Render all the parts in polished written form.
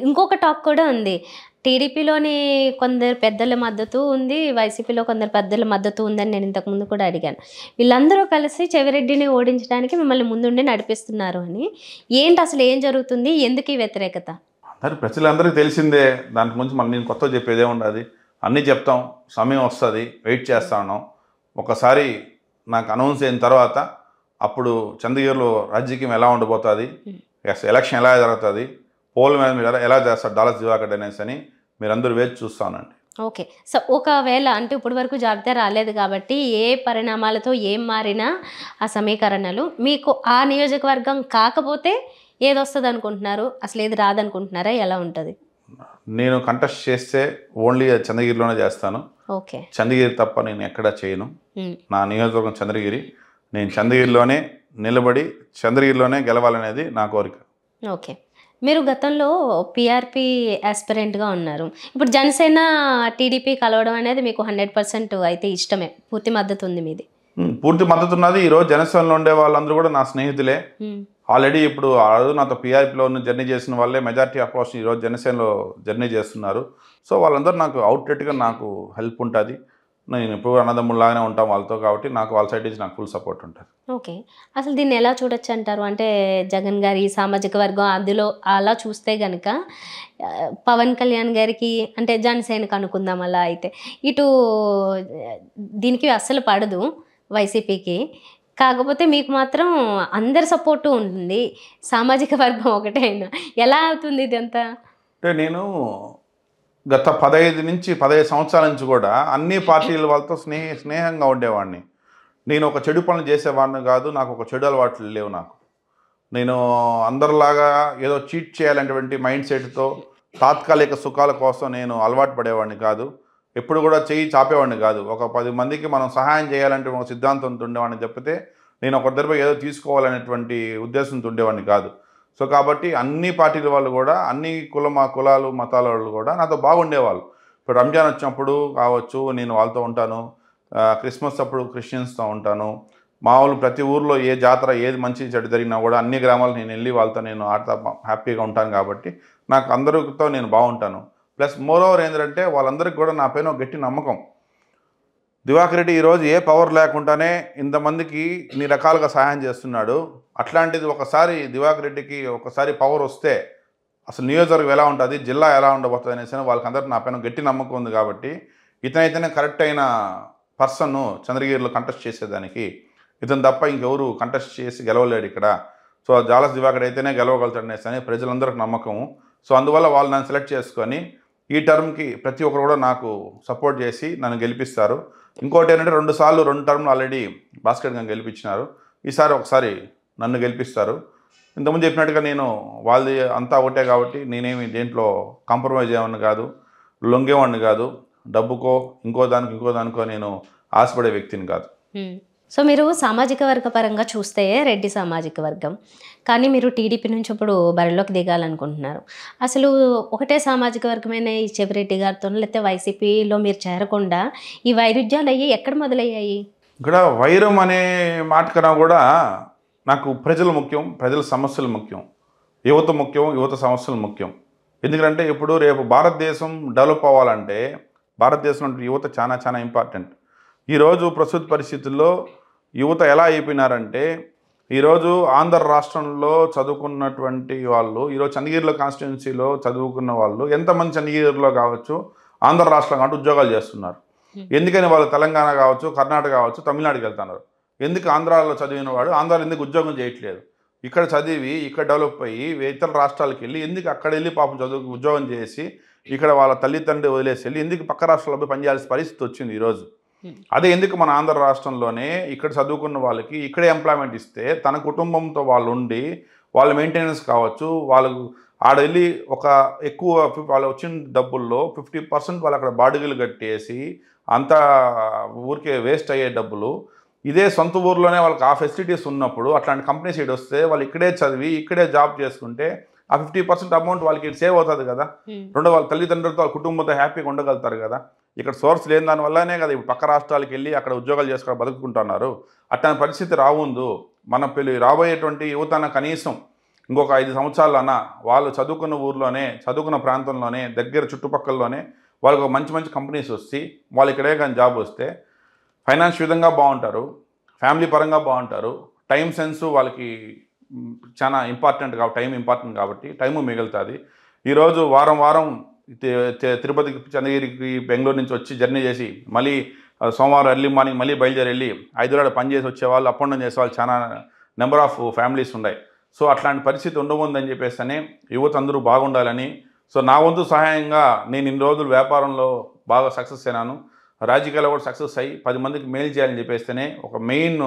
ఇంకొక టాక్ కూడా ఉంది. టీడీపీలోని కొందరు పెద్దల మద్దతు ఉంది. వైసీపీలో కొందరు పెద్దల మద్దతు ఉందని నేను ఇంతకుముందు కూడా అడిగాను. వీళ్ళందరూ కలిసి చెవిరెడ్డిని ఓడించడానికి మిమ్మల్ని ముందుండి నడిపిస్తున్నారు అని. ఏంటి అసలు ఏం జరుగుతుంది? ఎందుకు ఈ వ్యతిరేకత? ప్రజలందరికీ తెలిసిందే. దాని గురించి మనం నేను కొత్తగా చెప్పేదే ఉండదు. అన్నీ చెప్తాం. సమయం వస్తుంది, వెయిట్ చేస్తా ఉన్నాం. ఒకసారి నాకు అనౌన్స్ అయిన తర్వాత అప్పుడు చంద్రగిరిలో రాజకీయం ఎలా ఉండబోతుంది, ఎలక్షన్ ఎలా జరుగుతుంది, పోల్ మీద మీరు ఎలా చేస్తారు డాలర్స్ దివాకర్ అనేసి అని మీరందరూ వేచి చూస్తానండి. ఓకే. సో ఒకవేళ అంటే ఇప్పటి వరకు జాబితా రాలేదు కాబట్టి ఏ పరిణామాలతో ఏం మారినా ఆ సమీకరణలు మీకు ఆ నియోజకవర్గం కాకపోతే ఏదొస్తుంది అనుకుంటున్నారు? అసలు ఏది రాదనుకుంటున్నారా? ఎలా ఉంటుంది? నేను కంటెస్ట్ చేస్తే ఓన్లీ చంద్రగిరిలోనే చేస్తాను. ఓకే. చంద్రగిరి తప్ప నేను ఎక్కడా చేయను. నా నియోజకవర్గం చంద్రగిరి. నేను చంద్రగిరిలోనే నిలబడి చంద్రగిరిలోనే గెలవాలనేది నా కోరిక. ఓకే. మీరు గతంలో పీఆర్పీ ఆస్పిరెంట్గా ఉన్నారు. ఇప్పుడు జనసేన టీడీపీ కలవడం అనేది మీకు 100% అయితే ఇష్టమే, పూర్తి మద్దతు ఉంది మీది? పూర్తి మద్దతు ఉన్నది. ఈరోజు జనసేనలో ఉండే వాళ్ళందరూ కూడా నా స్నేహితులే. ఆల్రెడీ ఇప్పుడు ఆ రోజు నాతో పీఆర్పీలో జర్నీ చేసిన వాళ్ళే మెజారిటీ ఆఫ్ పర్సన్ ఈరోజు జనసేనలో జర్నీ చేస్తున్నారు. సో వాళ్ళందరూ నాకు అవుట్లెట్గా నాకు హెల్ప్ ఉంటుంది. నేను ఎప్పుడు అన్నదమ్ముల్లాగానే ఉంటాం వాళ్ళతో, కాబట్టి నాకు వాళ్ళ సైడ్ నుంచి నాకు ఫుల్ సపోర్ట్ ఉంటుంది. ఓకే. అసలు దీన్ని ఎలా చూడొచ్చు అంటారు? అంటే జగన్ గారి సామాజిక వర్గం అందులో అలా చూస్తే కనుక పవన్ కళ్యాణ్ గారికి అంటే జనసేనకు అనుకుందాం అలా అయితే, ఇటు దీనికి అస్సలు పడదు వైసీపీకి. కాకపోతే మీకు మాత్రం అందరి సపోర్టు ఉంటుంది, సామాజిక వర్గం ఒకటే అయినా ఎలా అవుతుంది ఇదంతా? అంటే నేను గత 15 సంవత్సరాల నుంచి కూడా అన్ని పార్టీల వాళ్ళతో స్నేహంగా ఉండేవాడిని. నేను ఒక చెడు పనులు చేసేవాడిని కాదు. నాకు ఒక చెడు అలవాట్లు లేవు. నేను అందరిలాగా ఏదో చీట్ చేయాలనేటువంటి మైండ్ సెట్తో తాత్కాలిక సుఖాల కోసం నేను అలవాటు పడేవాడిని కాదు. ఎప్పుడు కూడా చెయ్యి చాపేవాడిని కాదు. ఒక 10 మందికి మనం సహాయం చేయాలంటే ఒక సిద్ధాంతంతో ఉండేవాడిని తప్పితే నేను ఒక దగ్గర ఏదో తీసుకోవాలనేటువంటి ఉద్దేశంతో ఉండేవాడిని కాదు. సో కాబట్టి అన్ని పార్టీల వాళ్ళు కూడా అన్ని కులాలు మతాల వాళ్ళు కూడా నాతో బాగుండేవాళ్ళు. ఇప్పుడు రంజాన్ వచ్చినప్పుడు కావచ్చు నేను వాళ్ళతో ఉంటాను. క్రిస్మస్ అప్పుడు క్రిస్టియన్స్తో ఉంటాను. మా వాళ్ళు ప్రతి ఊర్లో ఏ జాతర ఏది మంచి చెడు జరిగినా కూడా అన్ని గ్రామాలు నేను వెళ్ళి వాళ్ళతో నేను ఆడతా హ్యాపీగా ఉంటాను. కాబట్టి నాకు అందరితో నేను బాగుంటాను. ప్లస్ మోర్ ఓవర్ ఏంటంటే వాళ్ళందరికీ కూడా నా పైన గట్టి నమ్మకం. దివాకర్ రెడ్డి ఈరోజు ఏ పవర్ లేకుండానే ఇంతమందికి ఇన్ని రకాలుగా సహాయం చేస్తున్నాడు. అట్లాంటిది ఒకసారి దివాకర్ రెడ్డికి ఒకసారి పవర్ వస్తే అసలు నియోజకవర్గం ఎలా ఉంటుంది, జిల్లా ఎలా ఉండబోతుంది అనేసి వాళ్ళకందరికీ నా పైన గట్టి నమ్మకం ఉంది. కాబట్టి ఇతనైతేనే కరెక్ట్ అయిన పర్సన్ చంద్రగిరిలో కంటెస్ట్ చేసేదానికి. ఇతను తప్ప ఇంకెవరు కంటెస్ట్ చేసి గెలవలేడు ఇక్కడ. సో జాలస్ దివాకర్ అయితేనే గెలవగలుగుతాడు అనేసి ప్రజలందరికీ నమ్మకము. సో అందువల్ల వాళ్ళు నన్ను సెలెక్ట్ చేసుకొని ఈ టర్మ్కి ప్రతి ఒక్కరు కూడా నాకు సపోర్ట్ చేసి నన్ను గెలిపిస్తారు. ఇంకోటి ఏంటంటే 2 టర్మ్లు ఆల్రెడీ భాస్కర్ గారిని గెలిపించినారు. ఈసారి ఒకసారి నన్ను గెలిపిస్తారు. ఇంతకుముందు చెప్పినట్టుగా నేను వాళ్ళది అంతా ఒకటే కాబట్టి నేనేమి దేంట్లో కాంప్రమైజ్ అయ్యేవాడిని కాదు, లొంగేవాడిని కాదు. డబ్బుకో ఇంకో దానికో నేను ఆశపడే వ్యక్తిని కాదు. సో మీరు సామాజిక వర్గ పరంగా చూస్తే రెడ్డి సామాజిక వర్గం, కానీ మీరు టీడీపీ నుంచి ఇప్పుడు బరిలోకి దిగాలనుకుంటున్నారు. అసలు ఒకటే సామాజిక వర్గమైన ఈ చెవిరెడ్డి గారితో లేకపోతే వైసీపీలో మీరు చేరకుండా ఈ వైరుధ్యాలు అయ్యి ఎక్కడ మొదలయ్యాయి? ఇక్కడ వైరం అనే మాట కన్నా కూడా నాకు ప్రజలు ముఖ్యం, ప్రజల సమస్యలు ముఖ్యం, యువత ముఖ్యం, యువత సమస్యలు ముఖ్యం. ఎందుకంటే ఇప్పుడు రేపు భారతదేశం డెవలప్ అవ్వాలంటే భారతదేశంలో యువత చాలా చాలా ఇంపార్టెంట్. ఈరోజు ప్రస్తుత పరిస్థితుల్లో యువత ఎలా అయిపోయినారంటే ఈరోజు ఆంధ్ర రాష్ట్రంలో చదువుకున్నటువంటి వాళ్ళు ఈరోజు చంద్రగిరిలో కాన్స్టిట్యున్సీలో చదువుకున్న వాళ్ళు ఎంతమంది చంద్రగిరిలో కావచ్చు ఆంధ్ర రాష్ట్రం కాబట్టి ఉద్యోగాలు చేస్తున్నారు. ఎందుకని వాళ్ళు తెలంగాణ కావచ్చు, కర్ణాటక కావచ్చు, తమిళనాడుకి వెళ్తున్నారు. ఎందుకు ఆంధ్రాలో చదివిన వాడు ఆంధ్రాలో ఎందుకు ఉద్యోగం చేయట్లేదు? ఇక్కడ చదివి ఇక్కడ డెవలప్ అయ్యి ఇతర రాష్ట్రాలకు వెళ్ళి ఎందుకు అక్కడ వెళ్ళి పాపం చదువు ఉద్యోగం చేసి ఇక్కడ వాళ్ళ తల్లిదండ్రులు వదిలేసి వెళ్ళి ఎందుకు పక్క రాష్ట్రాల్లో పనిచేయాల్సిన పరిస్థితి వచ్చింది ఈరోజు. అదే ఎందుకు మన ఆంధ్ర రాష్ట్రంలోనే ఇక్కడ చదువుకున్న వాళ్ళకి ఇక్కడే ఎంప్లాయ్మెంట్ ఇస్తే తన కుటుంబంతో వాళ్ళు ఉండి వాళ్ళ మెయింటెనెన్స్ కావచ్చు, వాళ్ళకు ఆడ వెళ్ళి ఒక ఎక్కువ వాళ్ళు వచ్చిన డబ్బుల్లో 50% వాళ్ళు అక్కడ బాడుగలు కట్టేసి అంతా ఊరికే వేస్ట్ అయ్యే డబ్బులు ఇదే సొంత ఊర్లోనే వాళ్ళకి ఆ ఫెసిలిటీస్ ఉన్నప్పుడు అట్లాంటి కంపెనీ సైడ్ వస్తే వాళ్ళు ఇక్కడే చదివి ఇక్కడే జాబ్ చేసుకుంటే ఆ 50% అమౌంట్ వాళ్ళకి సేవ్ అవుతుంది కదా. వాళ్ళ తల్లిదండ్రులతో వాళ్ళ కుటుంబంతో హ్యాపీగా ఉండగలుగుతారు కదా. ఇక్కడ సోర్స్ లేని దానివల్లనే కదా ఇప్పుడు పక్క రాష్ట్రాలకు వెళ్ళి అక్కడ ఉద్యోగాలు చేసుకొని బతుకుంటున్నారు. అట్లాంటి పరిస్థితి రావుందు మన రాబోయేటువంటి యువతన కనీసం ఇంకొక 5 సంవత్సరాలు అన్న వాళ్ళు చదువుకున్న ఊర్లోనే, చదువుకున్న ప్రాంతంలోనే, దగ్గర చుట్టుపక్కలలోనే వాళ్ళకు మంచి మంచి కంపెనీస్ వచ్చి వాళ్ళు ఇక్కడే కానీ జాబ్ వస్తే ఫైనాన్స్ విధంగా బాగుంటారు, ఫ్యామిలీ పరంగా బాగుంటారు, టైం సెన్స్ వాళ్ళకి చాలా ఇంపార్టెంట్ కాబట్టి, టైం ఇంపార్టెంట్ కాబట్టి టైము మిగులుతుంది. ఈరోజు వారం వారం తిరుపతికి, చంద్రగిరికి, బెంగళూరు నుంచి వచ్చి జర్నీ చేసి మళ్ళీ సోమవారం ఎర్లీ మార్నింగ్ మళ్ళీ బయలుదేరి వెళ్ళి హైదరాబాద్ పని చేసి వచ్చేవాళ్ళు, అప్ అండ్ డౌన్ చేసేవాళ్ళు చాలా నెంబర్ ఆఫ్ ఫ్యామిలీస్ ఉన్నాయి. సో అట్లాంటి పరిస్థితి ఉండబోందని చెప్పేసి యువత అందరూ బాగుండాలని, సో నా వంతు సహాయంగా నేను ఇన్ని రోజులు వ్యాపారంలో బాగా సక్సెస్ అయినాను, రాజకీయాల్లో కూడా సక్సెస్ అయ్యి 10 మందికి మేలు చేయాలని చెప్పేస్తేనే ఒక మెయిన్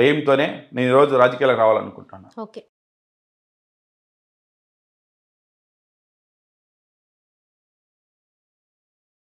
ఎయిమ్తోనే నేను ఈరోజు రాజకీయాలకు రావాలనుకుంటున్నాను. ఓకే.